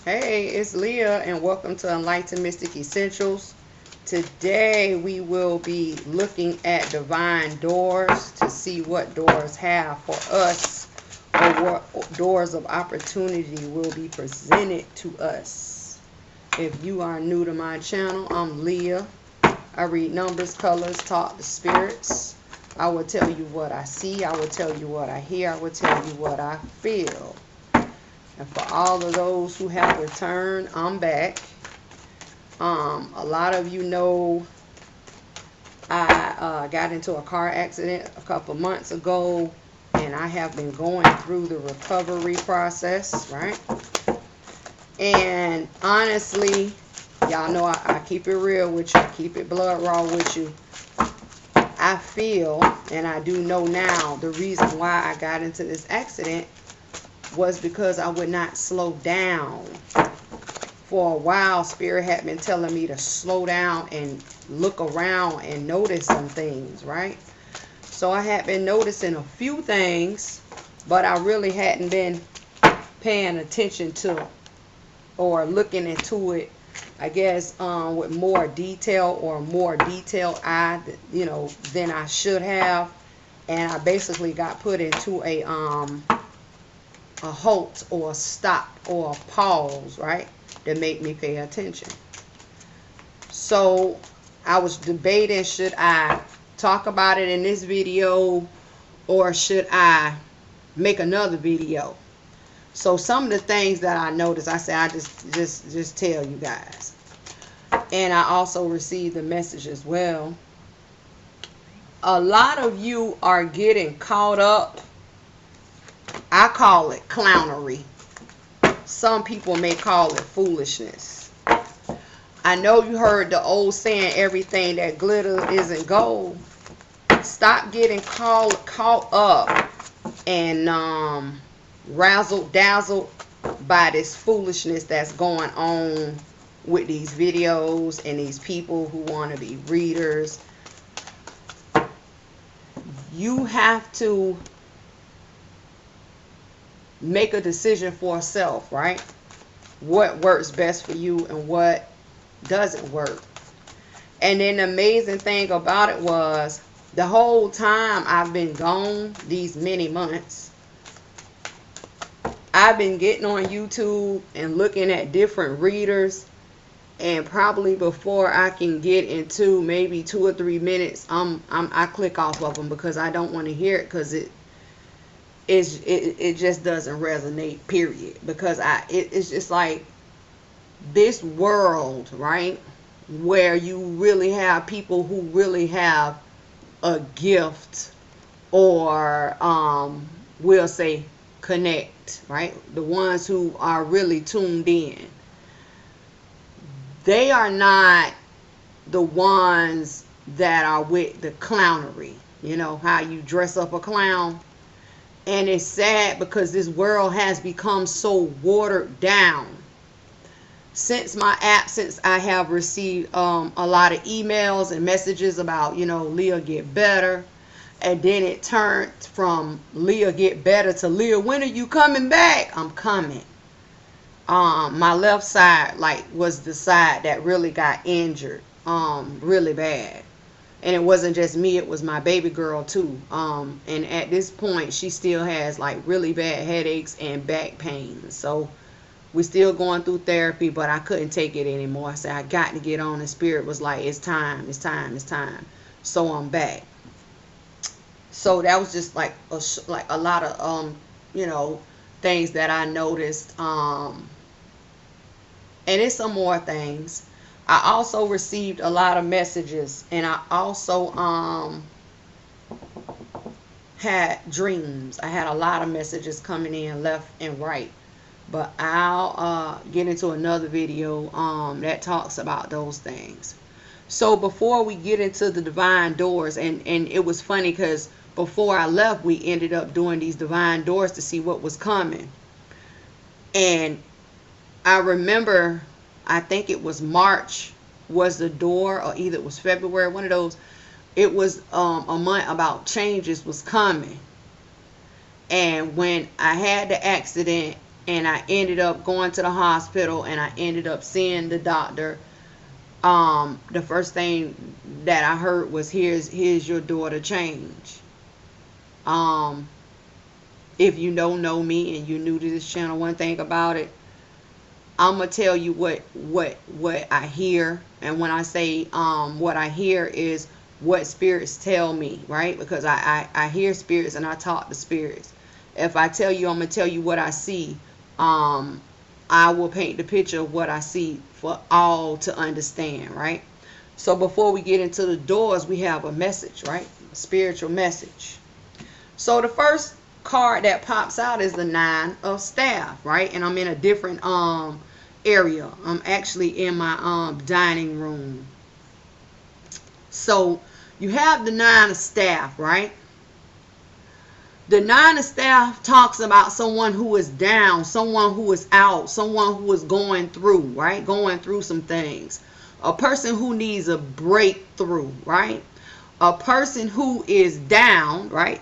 Hey, it's Leah, and welcome to Enlightened Mystic Essentials. Today we will be looking at divine doors to see what doors have for us, or what doors of opportunity will be presented to us. If you are new to my channel, I'm Leah. I read numbers, colors, talk to spirits. I will tell you what I see. I will tell you what I hear. I will tell you what I feel. And for all of those who have returned, I'm back. A lot of you know I got into a car accident a couple months ago, and I have been going through the recovery process, right? And honestly, y'all know I keep it real with you, I keep it blood raw with you. I feel, and I do know now, the reason why I got into this accident was because I would not slow down. For a while, Spirit had been telling me to slow down and look around and notice some things, right? So I had been noticing a few things, but I really hadn't been paying attention to or looking into it, I guess, with more detail or more detailed eye, than I should have. And I basically got put into a halt or a stop or a pause, right, that make me pay attention. So I was debating, should I talk about it in this video or should I make another video? So some of the things that I noticed, I said I just tell you guys. And I also received the message as well. A lot of you are getting caught up. I call it clownery. Some people may call it foolishness. I know you heard the old saying, everything that glitters isn't gold. Stop getting caught up and razzled dazzled by this foolishness that's going on with these videos and these people who want to be readers. You have to make a decision for yourself, right? What works best for you and what doesn't work. And then the amazing thing about it was, the whole time I've been gone, these many months, I've been getting on YouTube and looking at different readers, and probably before I can get into maybe 2 or 3 minutes, I click off of them because I don't want to hear it, because it just doesn't resonate, period. Because it's just like this world, right, where you really have people who really have a gift, or we'll say connect, right, the ones who are really tuned in. They are not the ones that are with the clownery. You know how you dress up a clown? And it's sad because this world has become so watered down. Since my absence, I have received a lot of emails and messages about, Leah get better. And then it turned from Leah get better to Leah, when are you coming back? I'm coming. My left side was the side that really got injured really bad. And it wasn't just me, it was my baby girl too. And at this point, she still has really bad headaches and back pain. So we're still going through therapy, but I couldn't take it anymore. I said, I got to get on. And Spirit was like, it's time, it's time, it's time. So I'm back. So that was just a lot of, things that I noticed. And it's some more things. I also received a lot of messages, and I also had dreams. I had a lot of messages coming in left and right, but I'll get into another video that talks about those things. So before we get into the divine doors, and it was funny because before I left, we ended up doing these divine doors to see what was coming. And I remember, I think it was March was the door, or either it was February, one of those. It was a month about changes was coming. And when I had the accident, and I ended up going to the hospital, and I ended up seeing the doctor. The first thing that I heard was, here's your daughter change. If you don't know me and you're new to this channel, one thing about it, I'm gonna tell you what I hear. And when I say what I hear is what spirits tell me, right? Because I hear spirits and I talk to spirits. If I tell you, I'm gonna tell you what I see. I will paint the picture of what I see for all to understand, right? So before we get into the doors, we have a message, right? A spiritual message. So the first card that pops out is the 9 of Staff, right? And I'm in a different area. I'm actually in my dining room. So you have the 9 of Staff, right? The 9 of Staff talks about someone who is down, someone who is out, someone who is going through, right? Going through some things. A person who needs a breakthrough, right? A person who is down, right?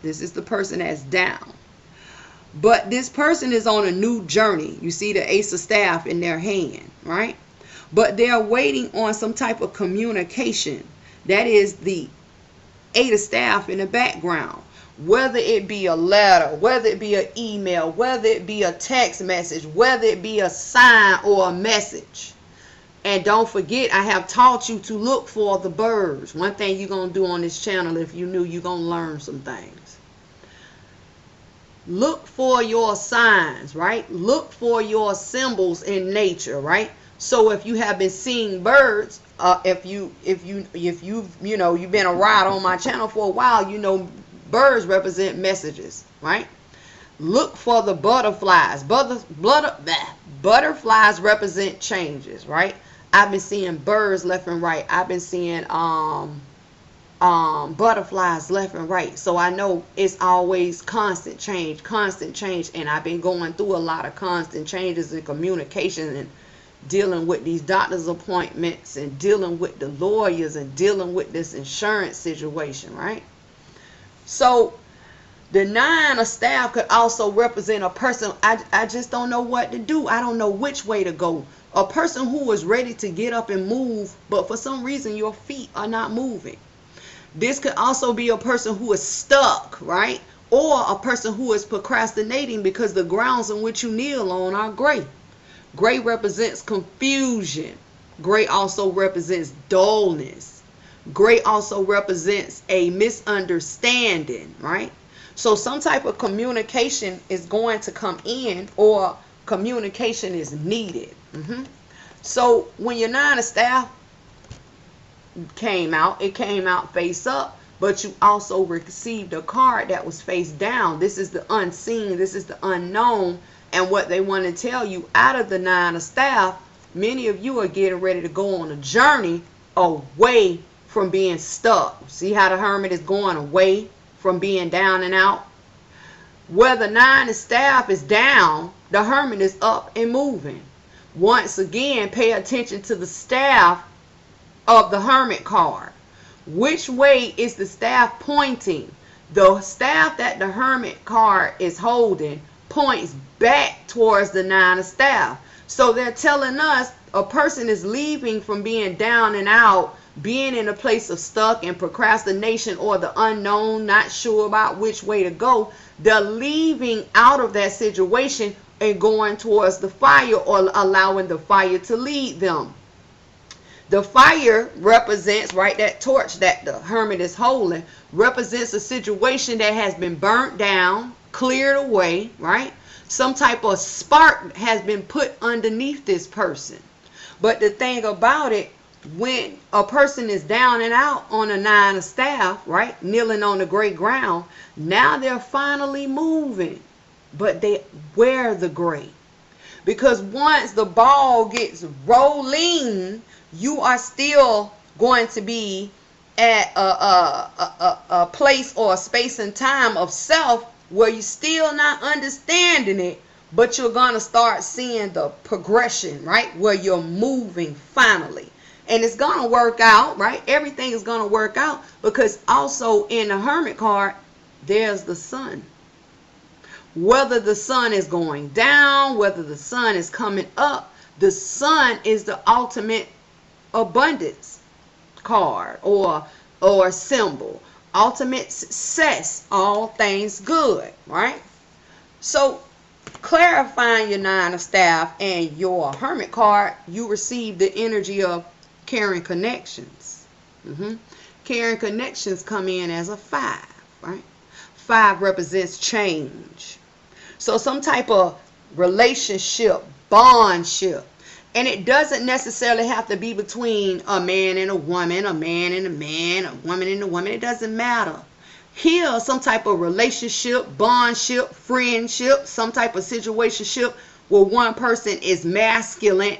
This is the person that's down. But this person is on a new journey. You see the Ace of Staff in their hand, right? But they're waiting on some type of communication. That is the 8 of Staff in the background. Whether it be a letter, whether it be an email, whether it be a text message, whether it be a sign or a message. And don't forget, I have taught you to look for the birds. One thing you're going to do on this channel, if you knew, you're going to learn some things. Look for your signs, right? Look for your symbols in nature, right? So if you have been seeing birds, if you've been a ride on my channel for a while, you know birds represent messages, right? Look for the butterflies. Butterflies represent changes, right? I've been seeing birds left and right. I've been seeing butterflies left and right. So I know it's always constant change, and I've been going through a lot of constant changes in communication and dealing with these doctor's appointments and dealing with the lawyers and dealing with this insurance situation, right? So the 9 of Staff could also represent a person, I just don't know what to do. I don't know which way to go. A person who is ready to get up and move, but for some reason your feet are not moving. This could also be a person who is stuck, right? Or a person who is procrastinating because the grounds in which you kneel on are gray. Gray represents confusion. Gray also represents dullness. Gray also represents a misunderstanding, right? So some type of communication is going to come in, or communication is needed. So when your 9 of Staff came out, it came out face up, but you also received a card that was face down. This is the unseen, this is the unknown, and what they want to tell you out of the 9 of Staff, many of you are getting ready to go on a journey away from being stuck. See how the Hermit is going away from being down and out? Where the 9 of Staff is down, the Hermit is up and moving. Once again, pay attention to the staff of the Hermit card. Which way is the staff pointing? The staff that the Hermit card is holding points back towards the 9 of Staff. So they're telling us a person is leaving from being down and out, being in a place of stuck and procrastination or the unknown, not sure about which way to go. They're leaving out of that situation and going towards the fire, or allowing the fire to lead them. The fire represents, right, that torch that the Hermit is holding represents a situation that has been burnt down, cleared away, right? Some type of spark has been put underneath this person. But the thing about it, when a person is down and out on a 9 of Staff, right, kneeling on the gray ground, now they're finally moving, but they wear the gray. Because once the ball gets rolling, you are still going to be at a place or a space and time of self where you're still not understanding it, but you're going to start seeing the progression, right, where you're moving finally. And it's going to work out, right? Everything is going to work out, because also in the Hermit card, there's the sun. Whether the sun is going down, whether the sun is coming up, the sun is the ultimate abundance card or symbol. Ultimate success, all things good, right? So clarifying your nine of staff and your hermit card, you receive the energy of caring connections. Caring connections come in as a 5, right? 5 represents change. So some type of relationship, bondship. And it doesn't necessarily have to be between a man and a woman, a man and a man, a woman and a woman. It doesn't matter. Here, some type of relationship, bondship, friendship, some type of situationship where one person is masculine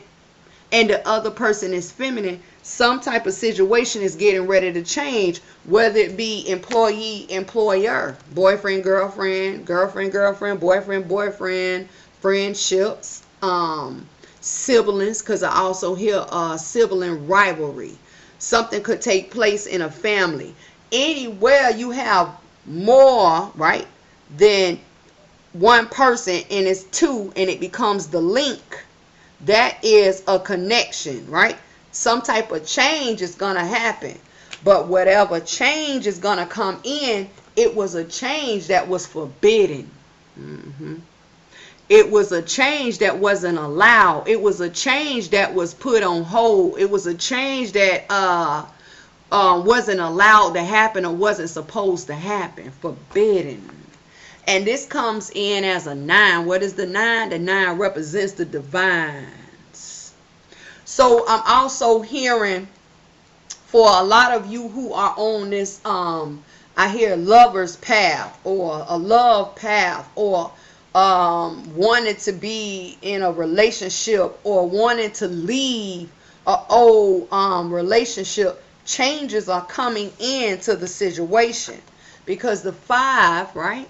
and the other person is feminine. Some type of situation is getting ready to change, whether it be employee, employer, boyfriend, girlfriend, girlfriend, girlfriend, boyfriend, boyfriend, friendships, siblings, because I also hear sibling rivalry. Something could take place in a family. Anywhere you have more, right, than one person and it's 2 and it becomes the link, that is a connection, right? Some type of change is going to happen. But whatever change is going to come in, it was a change that was forbidden. It was a change that wasn't allowed. It was a change that was put on hold. It was a change that wasn't allowed to happen or wasn't supposed to happen. Forbidden. And this comes in as a 9. What is the 9? The 9 represents the divines. So I'm also hearing for a lot of you who are on this, I hear lover's path or a love path or wanted to be in a relationship or wanted to leave an old relationship. Changes are coming into the situation because the 5, right,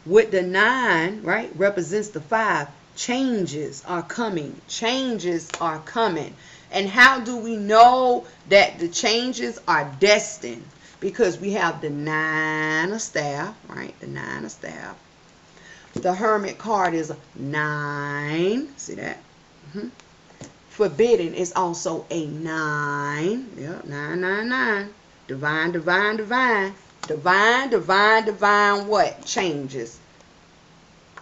with the 9, right, represents the 5. Changes are coming. Changes are coming. And how do we know that the changes are destined? Because we have the 9 of staff, right? The 9 of staff. The hermit card is a 9. See that? Forbidden is also a 9. Yep, 9, 9, 9. Divine, divine, divine. Divine, divine, divine what? Changes.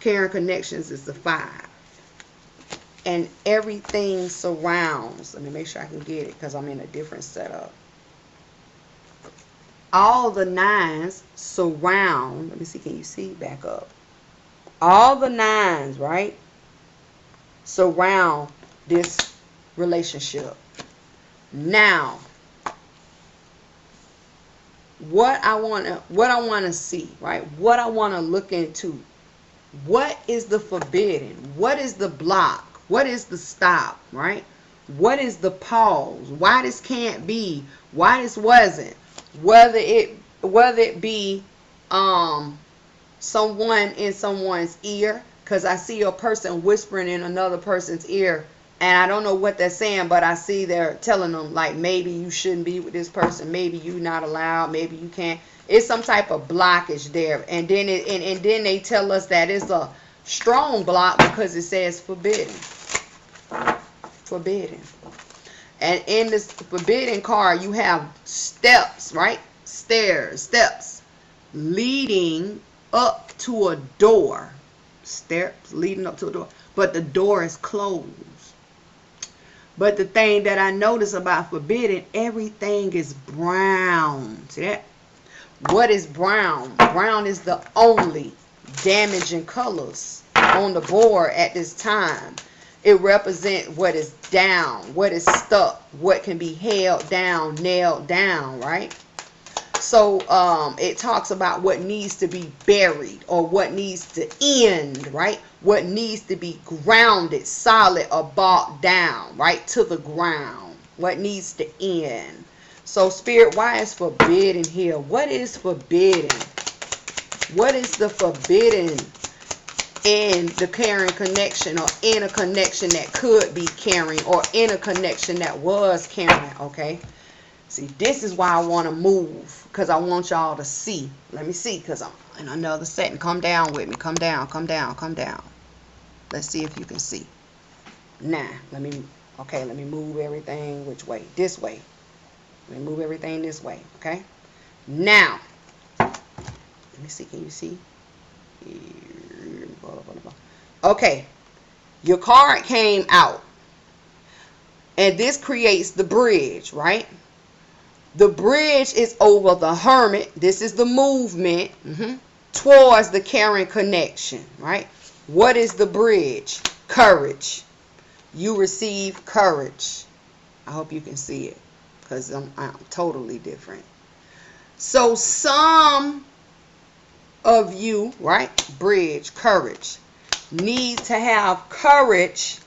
Caring connections is the 5. And everything surrounds. Let me make sure I can get it because I'm in a different setup. All the 9s surround. Let me see. Can you see? Back up. All the 9s, right, surround this relationship. Now, what I want to see, right? What I want to look into. What is the forbidden? What is the block? What is the stop, right? What is the pause? Why this can't be? Why this wasn't? Whether it be someone in someone's ear, because I see a person whispering in another person's ear, and I don't know what they're saying, but I see they're telling them like maybe you shouldn't be with this person, maybe you're not allowed, maybe you can't. It's some type of blockage there, and then then they tell us that it's a strong block because it says forbidden. Forbidden. And in this forbidden card, you have steps, right? Stairs, steps leading up to a door. Steps leading up to a door. But the door is closed. But the thing that I notice about forbidden, everything is brown. See that? What is brown? Brown is the only damaging colors on the board at this time. It represents what is down, what is stuck, what can be held down, nailed down, right? So it talks about what needs to be buried or what needs to end, right? What needs to be grounded, solid, or brought down, right, to the ground. What needs to end. So Spirit, why is forbidden here? What is forbidden? What is the forbidden in the caring connection, or in a connection that could be caring, or in a connection that was caring? Okay. See, this is why I want to move, because I want y'all to see. Let me see, because I'm in another setting. Come down with me. Come down, come down, come down. Let's see if you can see. Now, let me move everything which way? This way. Let me move everything this way, okay? Now, let me see. Can you see? Okay. Your card came out. And this creates the bridge, right? The bridge is over the Hermit. This is the movement towards the caring connection, right? What is the bridge? Courage. You receive courage. I hope you can see it, because I'm totally different. So some of you, right? Bridge, courage. Need to have courage,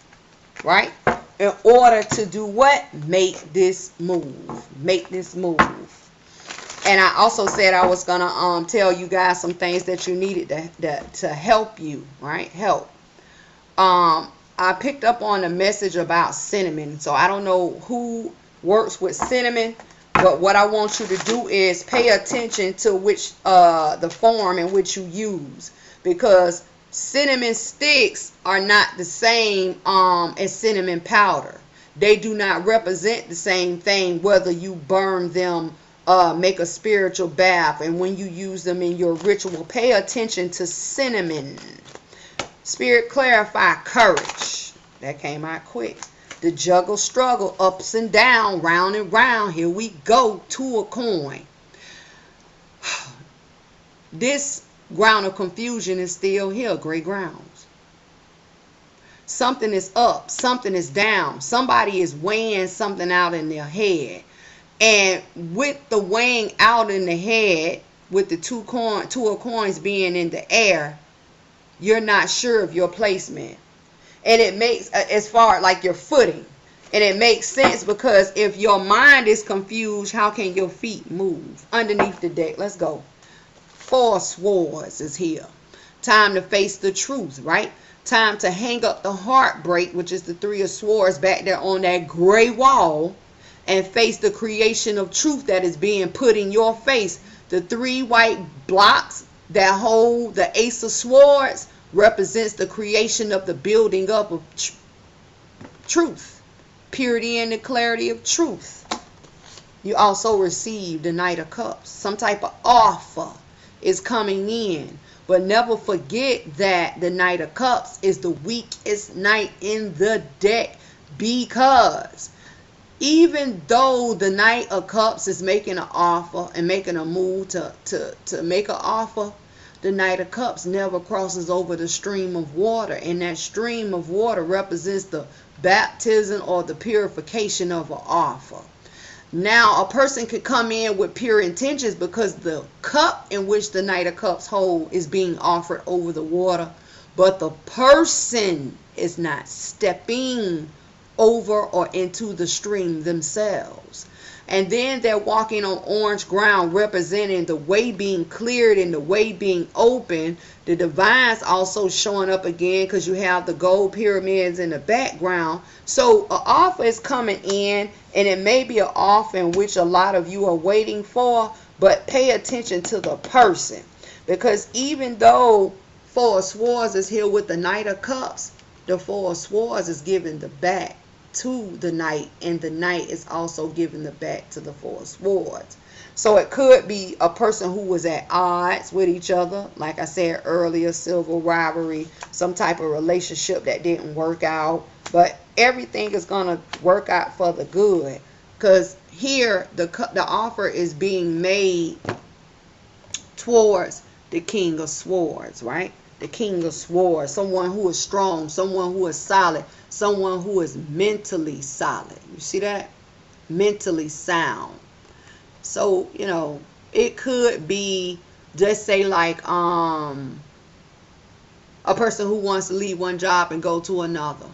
right? In order to do what? Make this move. Make this move. And I also said I was going to tell you guys some things that you needed to help you, right? Help. I picked up on a message about cinnamon. So I don't know who works with cinnamon, but what I want you to do is pay attention to which the form in which you use, because cinnamon sticks are not the same as cinnamon powder. They do not represent the same thing whether you burn them, make a spiritual bath, and when you use them in your ritual. Pay attention to cinnamon. Spirit clarify courage. That came out quick. The juggle struggle, ups and down, round and round. Here we go to a coin. This ground of confusion is still here, gray grounds. Something is up, something is down. Somebody is weighing something out in their head. And with the weighing out in the head, with the two of coins being in the air, you're not sure of your placement. And it makes, as far like your footing, and it makes sense, because if your mind is confused, how can your feet move? Underneath the deck, let's go. 4 swords is here. Time to face the truth, right? Time to hang up the heartbreak, which is the 3 of swords back there on that gray wall, and face the creation of truth that is being put in your face. The 3 white blocks that hold the ace of swords represents the creation of the building up of truth, purity, and the clarity of truth. You also receive the Knight of Cups. Some type of offer is coming in, but never forget that the Knight of Cups is the weakest knight in the deck, because even though the Knight of Cups is making an offer and making a move to make an offer, the Knight of Cups never crosses over the stream of water, and that stream of water represents the baptism or the purification of an offer. Now, a person could come in with pure intentions, because the cup in which the Knight of Cups hold is being offered over the water, but the person is not stepping over or into the stream themselves. And then they're walking on orange ground, representing the way being cleared and the way being open. The divine's also showing up again, because you have the gold pyramids in the background. So an offer is coming in, and it may be an offer in which a lot of you are waiting for, but pay attention to the person, because even though 4 of Swords is here with the Knight of Cups, the 4 of Swords is giving the back to the Knight, and the Knight is also giving the back to the 4 of Swords. So it could be a person who was at odds with each other, like I said earlier, civil rivalry, some type of relationship that didn't work out, but everything is going to work out for the good, because here the offer is being made towards the King of Swords, right? The King of Swords, someone who is strong, someone who is solid, someone who is mentally solid. You see that? Mentally sound. So, you know, it could be, just say like a person who wants to leave one job and go to another.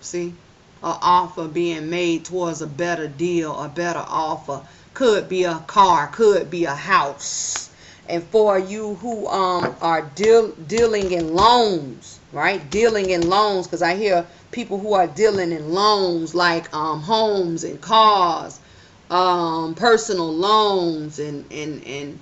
See? An offer being made towards a better deal, a better offer. Could be a car, could be a house. And for you who are dealing in loans, right? Dealing in loans, because I hear people who are dealing in loans, like homes and cars, personal loans, and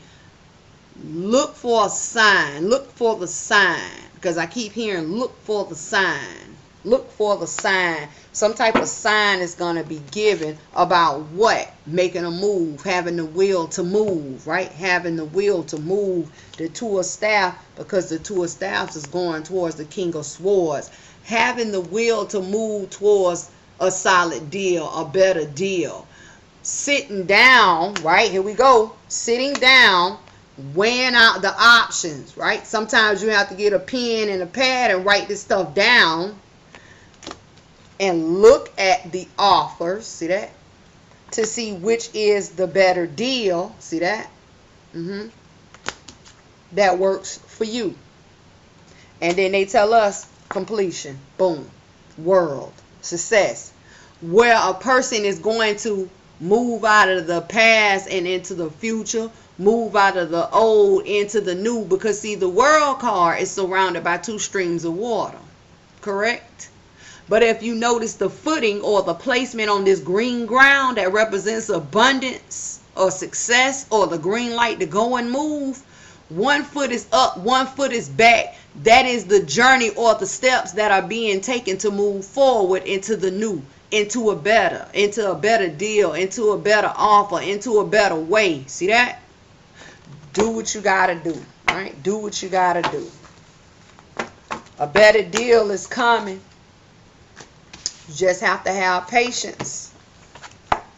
look for a sign. Look for the sign, because I keep hearing look for the sign. Look for the sign. Some type of sign is going to be given about what? Making a move, having the will to move, right? Having the will to move. The Two of Staff, because the Two of Staffs is going towards the King of Swords. Having the will to move towards a solid deal, a better deal. Sitting down, right? Here we go. Sitting down, weighing out the options, right? Sometimes you have to get a pen and a pad and write this stuff down. And look at the offers, see that? To see which is the better deal, see that? That works for you. And then they tell us completion, boom, world, success. Where a person is going to move out of the past and into the future, move out of the old into the new, because see, the world card is surrounded by two streams of water, correct? But if you notice the footing or the placement on this green ground that represents abundance or success, or the green light to go and move, one foot is up, one foot is back. That is the journey or the steps that are being taken to move forward into the new, into a better deal, into a better offer, into a better way. See that? Do what you gotta do, right? Do what you gotta do. A better deal is coming. You just have to have patience.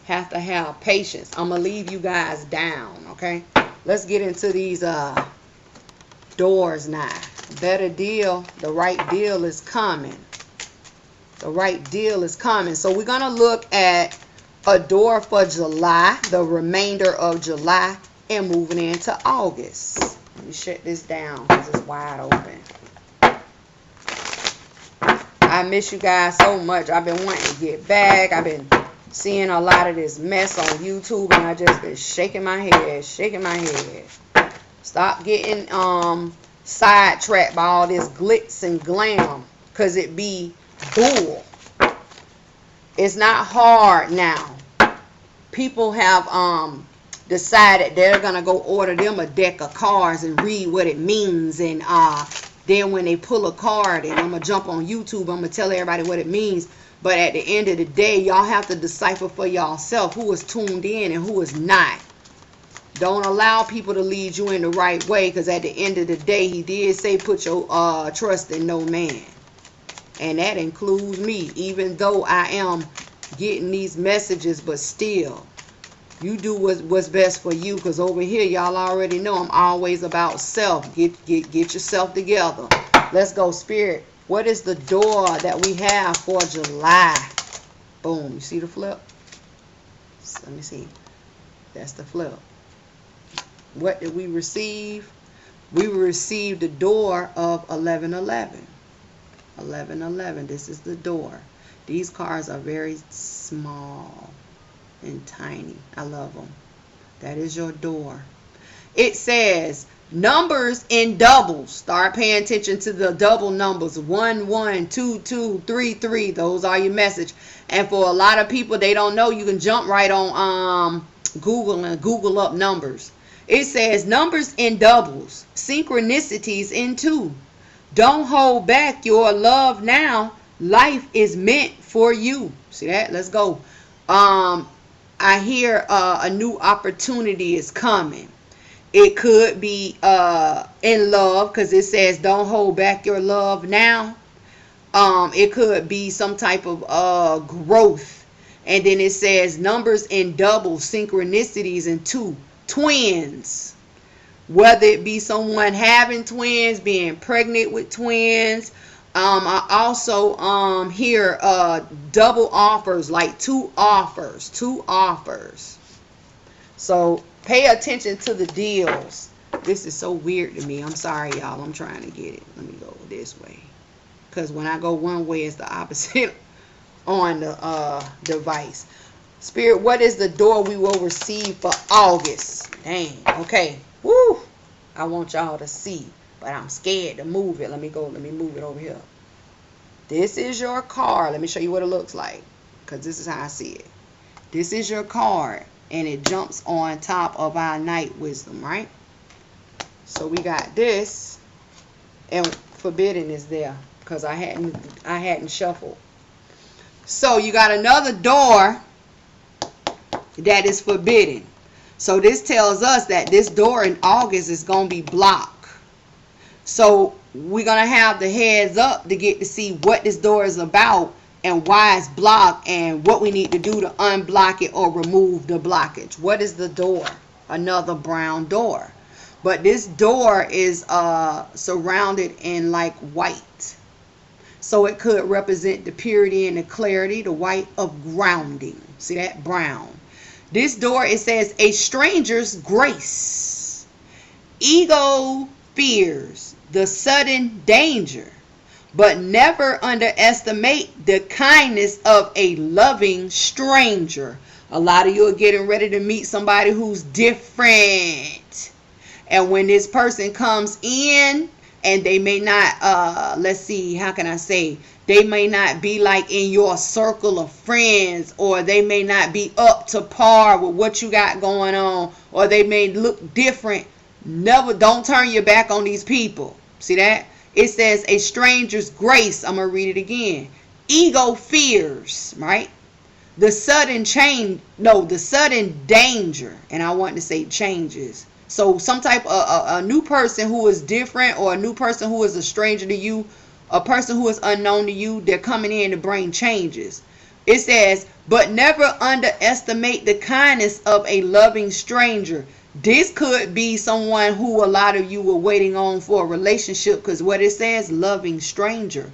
Have to have patience. I'm going to leave you guys down, okay? Let's get into these doors now. Better deal. The right deal is coming. The right deal is coming. So we're going to look at a door for July, the remainder of July, and moving into August. Let me shut this down because it's wide open. I miss you guys so much. I've been wanting to get back. I've been seeing a lot of this mess on YouTube, and I just been shaking my head, Stop getting sidetracked by all this glitz and glam, because it be bull. It's not hard now. People have decided they're gonna go order them a deck of cards and read what it means, and then when they pull a card, and I'm going to jump on YouTube, I'm going to tell everybody what it means. But at the end of the day, y'all have to decipher for yourself who is tuned in and who is not. Don't allow people to lead you in the right way, because at the end of the day, he did say put your trust in no man. And that includes me, even though I am getting these messages, but still. You do what's best for you, because over here, y'all already know I'm always about self. Get yourself together. Let's go, Spirit. What is the door that we have for July? Boom. You see the flip? Let me see. That's the flip. What did we receive? We received the door of 1111. 1111. This is the door. These cards are very small and tiny. I love them. That is your door. It says numbers in doubles. Start paying attention to the double numbers. 1 1 2 2 3 3. Those are your message. And for a lot of people, they don't know. You can jump right on Google and Google up numbers. It says numbers in doubles, synchronicities in two. Don't hold back your love now. Life is meant for you. See that? Let's go. I hear a new opportunity is coming. It could be in love, because it says don't hold back your love now. It could be some type of growth. And then it says numbers in double, synchronicities in two. Twins. Whether it be someone having twins, being pregnant with twins. I also hear double offers, like two offers. So pay attention to the deals. This is so weird to me. I'm sorry, y'all. I'm trying to get it. Let me go this way, because when I go one way, it's the opposite on the device. Spirit, what is the door we will receive for August? Dang. Okay. Woo. I want y'all to see, but I'm scared to move it. Let me move it over here. This is your card. Let me show you what it looks like, because this is how I see it. This is your card. and it jumps on top of our night wisdom, right? So we got this, and forbidden is there because I hadn't shuffled. So you got another door that is forbidden. So this tells us that this door in August is going to be blocked. So we're going to have the heads up to get to see what this door is about and why it's blocked and what we need to do to unblock it or remove the blockage. What is the door? Another brown door. But this door is surrounded in like white. So it could represent the purity and the clarity, the white of grounding. See that? Brown. This door, it says, a stranger's grace. Ego fears the sudden danger, but never underestimate the kindness of a loving stranger. A lot of you are getting ready to meet somebody who's different. And when this person comes in, and they may not, let's see, how can I say, they may not be like in your circle of friends, or they may not be up to par with what you got going on, or they may look different. Don't turn your back on these people. See that? It says a stranger's grace. I'm going to read it again. Ego fears, right? The sudden danger. And I want to say changes. So some type of a new person who is different, or a new person who is a stranger to you, a person who is unknown to you, they're coming in to bring changes. It says, but never underestimate the kindness of a loving stranger. This could be someone who a lot of you were waiting on for a relationship, because what it says, loving stranger.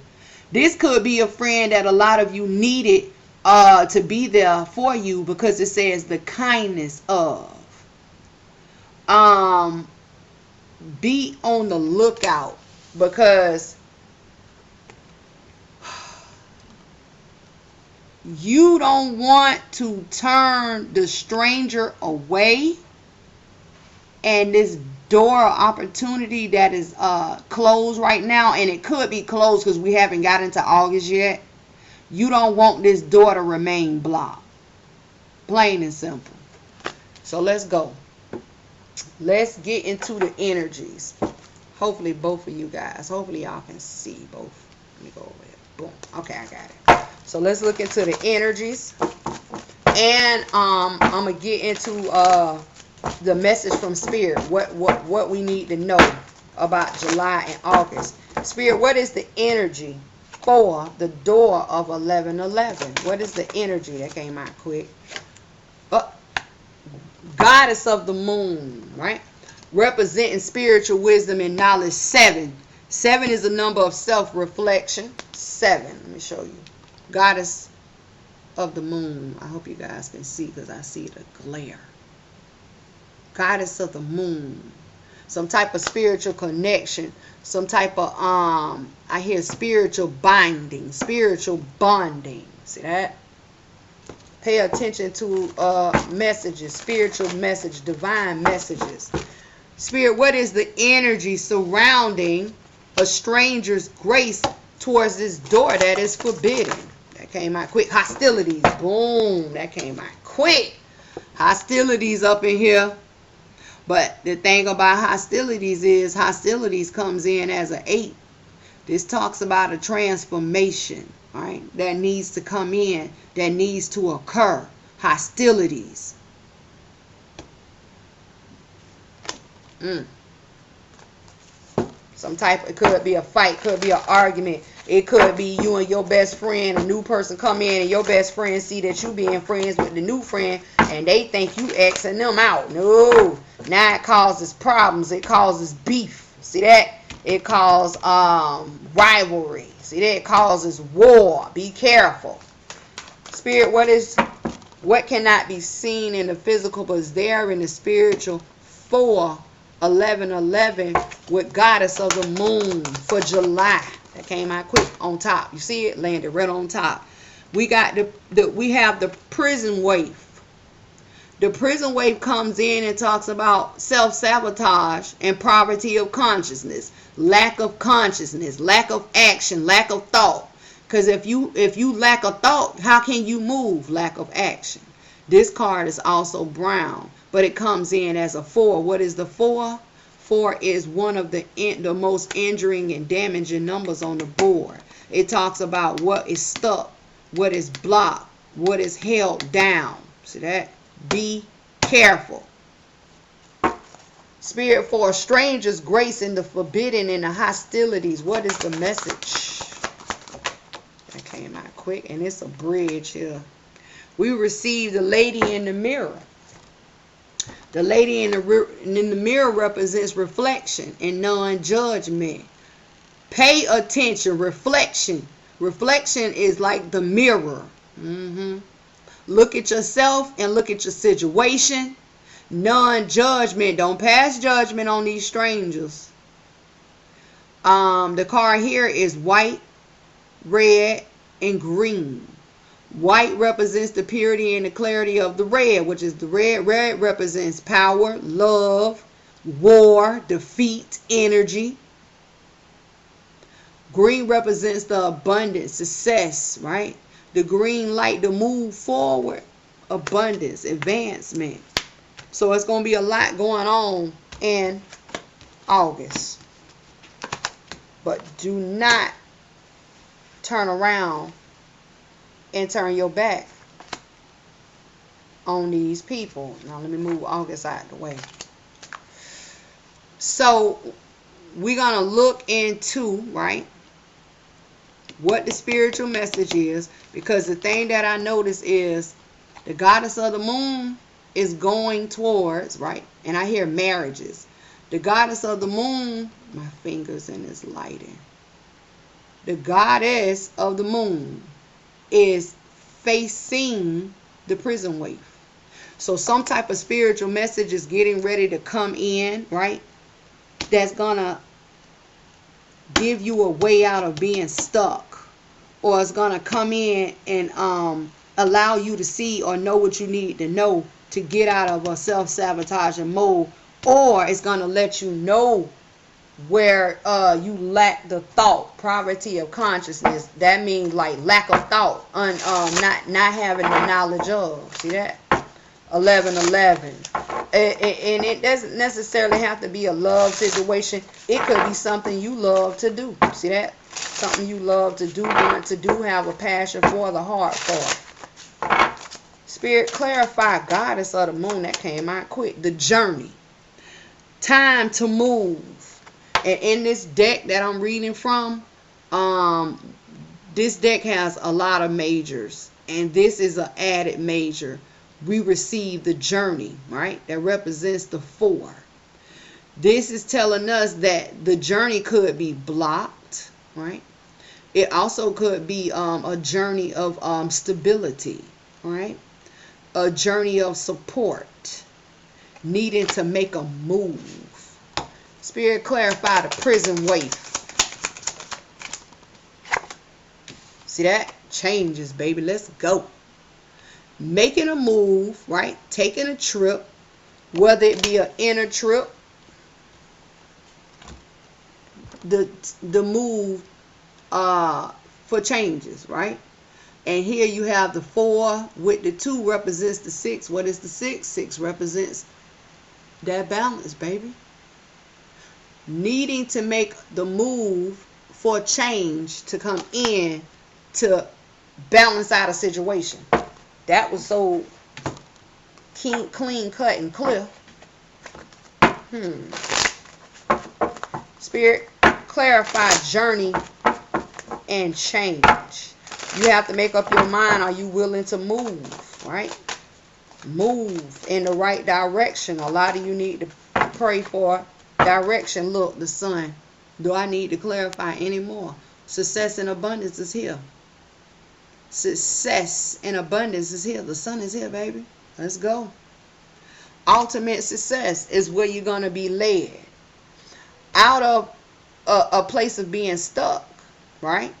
This could be a friend that a lot of you needed to be there for you, because it says the kindness of. Be on the lookout, because you don't want to turn the stranger away. And this door of opportunity that is closed right now, and it could be closed because we haven't got into August yet. You don't want this door to remain blocked. Plain and simple. So let's go. Let's get into the energies. Hopefully both of you guys. Hopefully y'all can see both. Let me go over here. Boom. Okay, I got it. So let's look into the energies. And I'm going to get into the message from Spirit. What we need to know about July and August. Spirit, what is the energy for the door of 1111? What is the energy? That came out quick. Goddess of the moon, right? Representing spiritual wisdom and knowledge. 7. 7 is a number of self-reflection. 7. Let me show you. Goddess of the moon. I hope you guys can see, because I see the glare. Goddess of the moon. Some type of spiritual connection. Some type of, I hear spiritual binding. Spiritual bonding. See that? Pay attention to messages, spiritual message, divine messages. Spirit, what is the energy surrounding a stranger's grace towards this door that is forbidden? That came out quick. Hostilities. Boom. That came out quick. Hostilities up in here. But the thing about hostilities is hostilities comes in as an 8. This talks about a transformation, right? That needs to come in, that needs to occur. Hostilities. Some type, it could be a fight, could be an argument. It could be you and your best friend, a new person come in, and your best friend see that you being friends with the new friend, and they think you Xing them out. No. Now it causes problems. It causes beef. See that? It causes rivalry. See that? It causes war. Be careful. Spirit, what cannot be seen in the physical but is there in the spiritual? 4, 11, 11 with Goddess of the Moon for July. That came out quick on top. You see it? Landed right on top. We got we have the prison wave. The prison wave comes in and talks about self-sabotage and poverty of consciousness, lack of consciousness, lack of action, lack of thought. Because if you lack of thought, how can you move? Lack of action. This card is also brown, but it comes in as a 4. What is the 4? 4 is one of the most injuring and damaging numbers on the board. It talks about what is stuck, what is blocked, what is held down. See that? Be careful. Spirit for strangers, grace in the forbidden and the hostilities. What is the message? That came out quick, and it's a bridge here. We received the lady in the mirror. The lady in the mirror represents reflection and non-judgment. Pay attention. Reflection. Reflection is like the mirror. Look at yourself and look at your situation. Non-judgment. Don't pass judgment on these strangers. The card here is white, red, and green. White represents the purity and the clarity of the red, which is the red. Red represents power, love, war, defeat, energy. Green represents the abundance, success, right? The green light, the move forward, abundance, advancement. So it's going to be a lot going on in August. But do not turn around and turn your back on these people. Now let me move August out of the way. So we're going to look into, right, what the spiritual message is. Because the thing that I notice is the goddess of the moon is going towards, right, and I hear marriages. The goddess of the moon, my fingers in this lighting. The goddess of the moon is facing the prison wave. So some type of spiritual message is getting ready to come in, right? That's gonna give you a way out of being stuck, or it's gonna come in and allow you to see or know what you need to know to get out of a self-sabotaging mode, or it's gonna let you know where you lack the thought, poverty of consciousness. That means like lack of thought, not having the knowledge of. See that? 11:11, and it doesn't necessarily have to be a love situation. It could be something you love to do. See that? Something you love to do, want to do, have a passion for, the heart for. Spirit clarify, goddess of the moon. That came out quick. The journey, time to move. And in this deck that I'm reading from, this deck has a lot of majors, and this is an added major. We receive the journey, right? That represents the 4. This is telling us that the journey could be blocked, right? It also could be a journey of stability, right? A journey of support, needing to make a move. Spirit clarify the prison waif. See that? Changes, baby. Let's go. Making a move, right? Taking a trip, whether it be an inner trip, the move for changes, right? And here you have the 4 with the 2 represents the 6. What is the 6? 6 represents that balance, baby. Needing to make the move for change to come in to balance out a situation. That was so clean cut and clear. Spirit clarify journey and change. You have to make up your mind. Are you willing to move, right? Move in the right direction. A lot of you need to pray for direction. Look, the sun. Do I need to clarify anymore? Success and abundance is here. Success and abundance is here. The sun is here, baby. Let's go. Ultimate success is where you're going to be led out of a place of being stuck, right?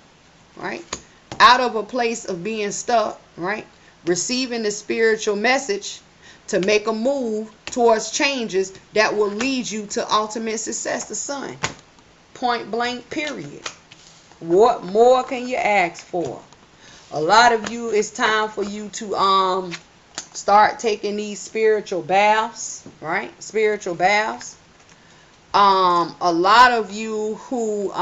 Out of a place of being stuck, right? Receiving the spiritual message to make a move towards changes that will lead you to ultimate success. The sun. Point blank, period. What more can you ask for? A lot of you, it's time for you to Start taking these spiritual baths, right? Spiritual baths. A lot of you who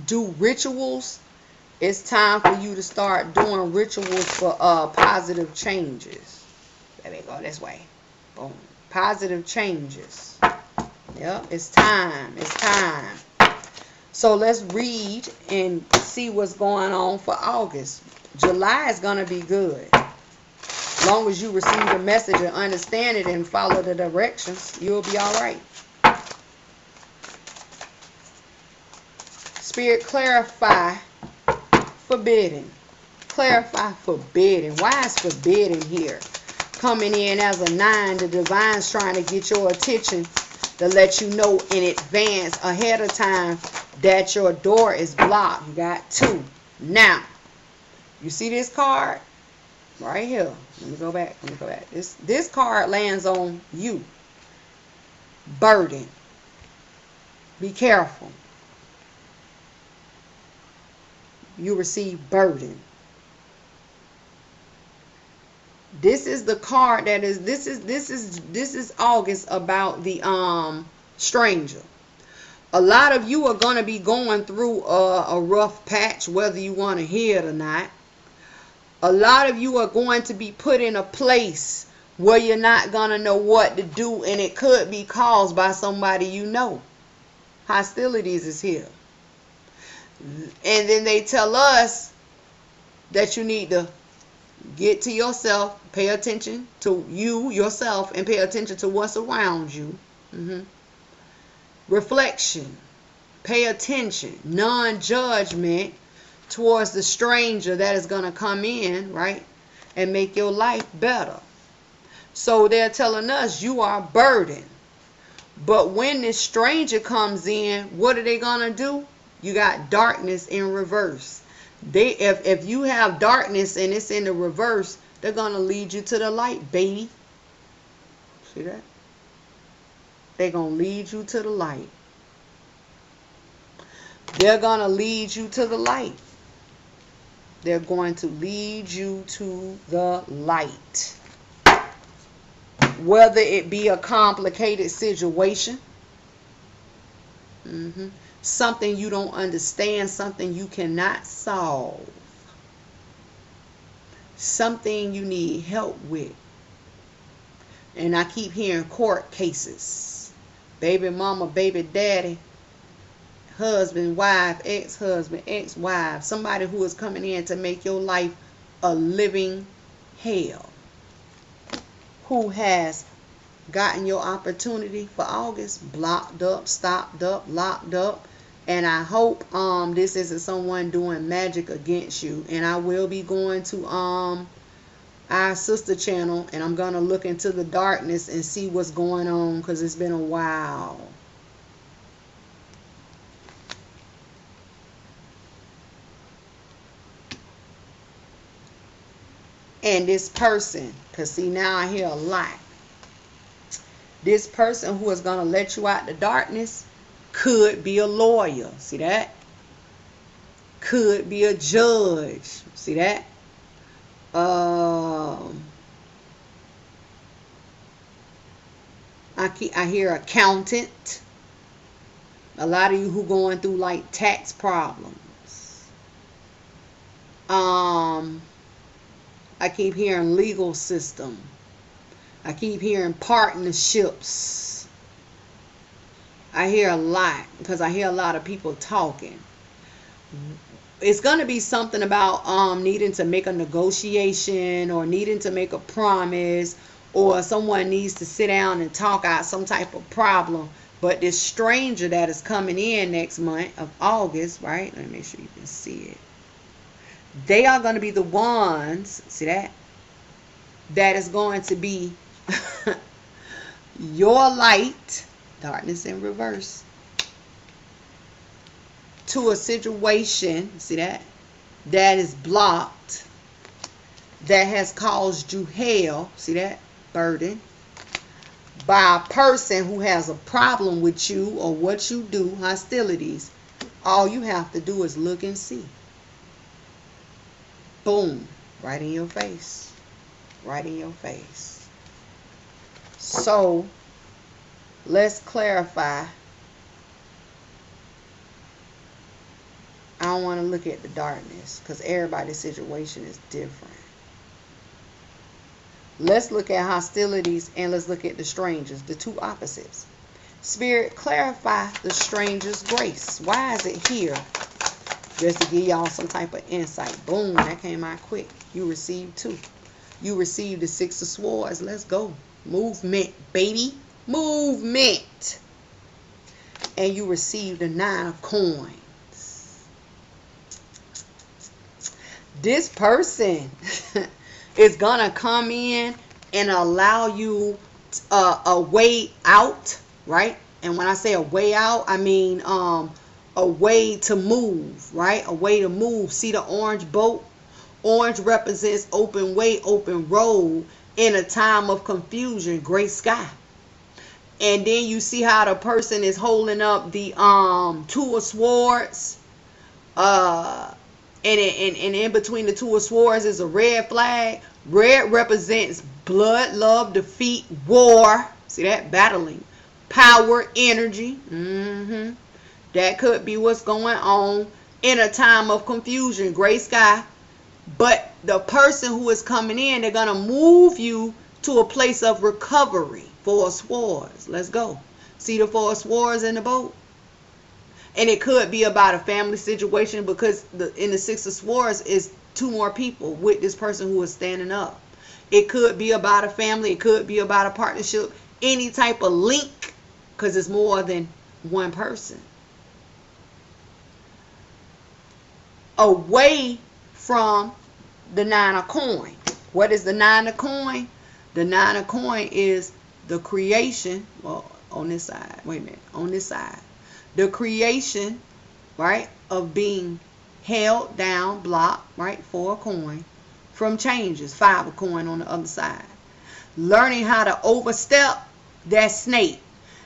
do rituals, it's time for you to start doing rituals for positive changes. There we go, this way. Boom. Positive changes. Yep, it's time. It's time. So let's read and see what's going on for August. July is going to be good. As long as you receive the message and understand it and follow the directions, you'll be all right. Spirit, clarify forbidden. Clarify forbidden. Why is forbidden here? Coming in as a 9, the divine's trying to get your attention to let you know in advance, ahead of time, that your door is blocked. You got 2. Now, you see this card? Right here. Let me go back. This card lands on you. Burden. Be careful. You receive burden. This is the card that is this is August about the stranger. A lot of you are going to be going through a rough patch, whether you want to hear it or not. A lot of you are going to be put in a place where you're not going to know what to do, and it could be caused by somebody you know. Hostilities is here. And then they tell us that you need to get to yourself, pay attention to yourself, and pay attention to what's around you. Reflection. Pay attention. Non-judgment towards the stranger that is going to come in, right, and make your life better. So they're telling us you are burdened. But when this stranger comes in, what are they going to do? You got darkness in reverse. If you have darkness and it's in the reverse, they're going to lead you to the light, baby. See that? They're going to lead you to the light. They're going to lead you to the light. They're going to lead you to the light. Whether it be a complicated situation, something you don't understand, something you cannot solve, something you need help with. And I keep hearing court cases. Baby mama, baby daddy, husband, wife, ex-husband, ex-wife. Somebody who is coming in to make your life a living hell. Who has gotten your opportunity for August blocked up, stopped up, locked up. And I hope this isn't someone doing magic against you. And I will be going to our sister channel, and I'm going to look into the darkness and see what's going on, because it's been a while. And this person, because see, now I hear a lot. This person who is going to let you out the darkness could be a lawyer. See that? Could be a judge. See that? I hear accountant. A lot of you who going through like tax problems. I keep hearing legal system. I keep hearing partnerships. I hear a lot because I hear a lot of people talking. It's going to be something about needing to make a negotiation or needing to make a promise, or someone needs to sit down and talk out some type of problem. But this stranger that is coming in next month of August, right? Let me make sure you can see it. They are going to be the ones, see that? That is going to be your light, darkness in reverse, to a situation, see that? That is blocked, that has caused you hell, see that? Burden, by a person who has a problem with you or what you do, hostilities. All you have to do is look and see. Boom. Right in your face. Right in your face. So, let's clarify. I don't want to look at the darkness because everybody's situation is different. Let's look at hostilities and let's look at the strangers, the two opposites. Spirit, clarify the stranger's grace. Why is it here? Just to give y'all some type of insight. Boom, that came out quick. You received 2. You received the 6 of Swords. Let's go. Movement, baby. Movement. And you received the 9 of Coins. This person is going to come in and allow you a way out, right? And when I say a way out, I mean a way to move, right? A way to move. See the orange boat? Orange represents open way, open road in a time of confusion, gray sky. And then you see how the person is holding up the 2 of Swords. And in between the 2 of Swords is a red flag. Red represents blood, love, defeat, war. See that? Battling. Power, energy. That could be what's going on in a time of confusion. Gray sky. But the person who is coming in, they're going to move you to a place of recovery. 4 of Swords. Let's go. See the 4 of Swords in the boat? And it could be about a family situation because in the 6 of Swords is 2 more people with this person who is standing up. It could be about a family. It could be about a partnership. Any type of link because it's more than one person. Away from the 9 of Coin. What is the 9 of Coin? The 9 of Coin is the creation. Well, on this side. Wait a minute. On this side. The creation, right, of being held down, blocked, right, 4 of Coin, from changes, 5 of Coin on the other side. Learning how to overstep that snake.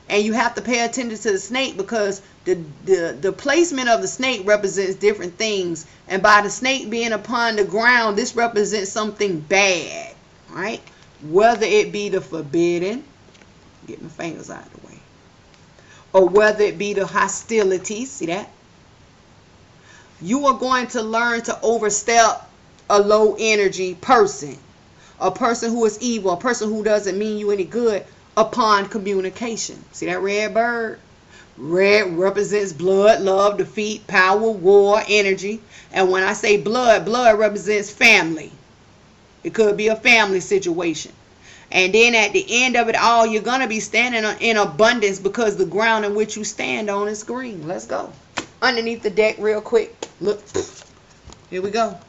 And you have to pay attention to the snake because the placement of the snake represents different things. And by the snake being upon the ground, this represents something bad, right? Whether it be the forbidden, get my fingers out of the way, or whether it be the hostility, see that? You are going to learn to overstep a low energy person, a person who is evil, a person who doesn't mean you any good upon communication. See that red bird? Red represents blood, love, defeat, power, war, energy. And when I say blood, blood represents family. It could be a family situation. And then at the end of it all, you're going to be standing in abundance because the ground in which you stand on is green. Let's go. Underneath the deck real quick. Look. Here we go.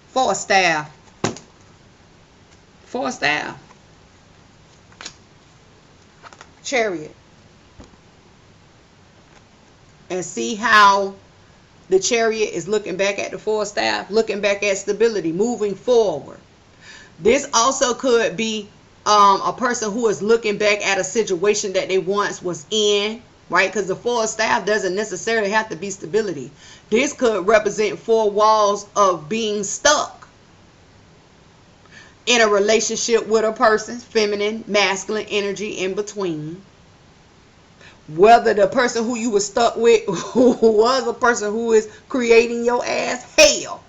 4 staff. 4 staff. Chariot. And see how the Chariot is looking back at the 4 staff, looking back at stability, moving forward. This also could be a person who is looking back at a situation that they once was in, right? Because the 4 staff doesn't necessarily have to be stability. This could represent 4 walls of being stuck in a relationship with a person, feminine, masculine energy in between. Whether the person who you were stuck with was a person who is creating your ass hell.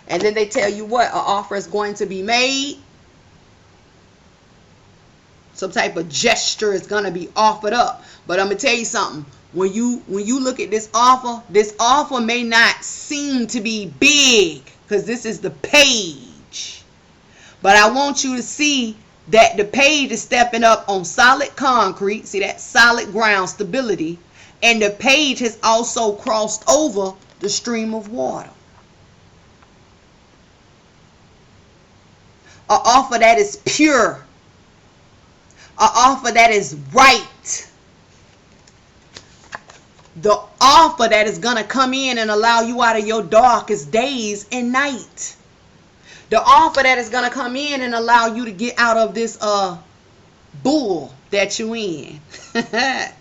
And then they tell you what? An offer is going to be made. Some type of gesture is going to be offered up. But I'm going to tell you something. When you look at this offer may not seem to be big because this is the page. But I want you to see that the page is stepping up on solid concrete. See that? Solid ground stability. And the page has also crossed over the stream of water. An offer that is pure. An offer that is right. The offer that is going to come in and allow you out of your darkest days and night. The offer that is going to come in and allow you to get out of this bull that you in. An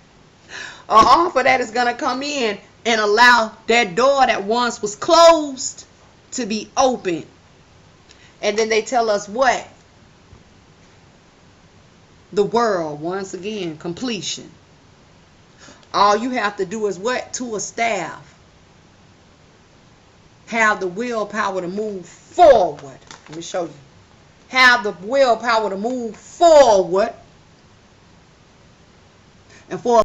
offer that is going to come in and allow that door that once was closed to be open. And then they tell us what? The world, once again, completion. All you have to do is what? To a staff. Have the willpower to move forward. Let me show you. Have the willpower to move forward. And for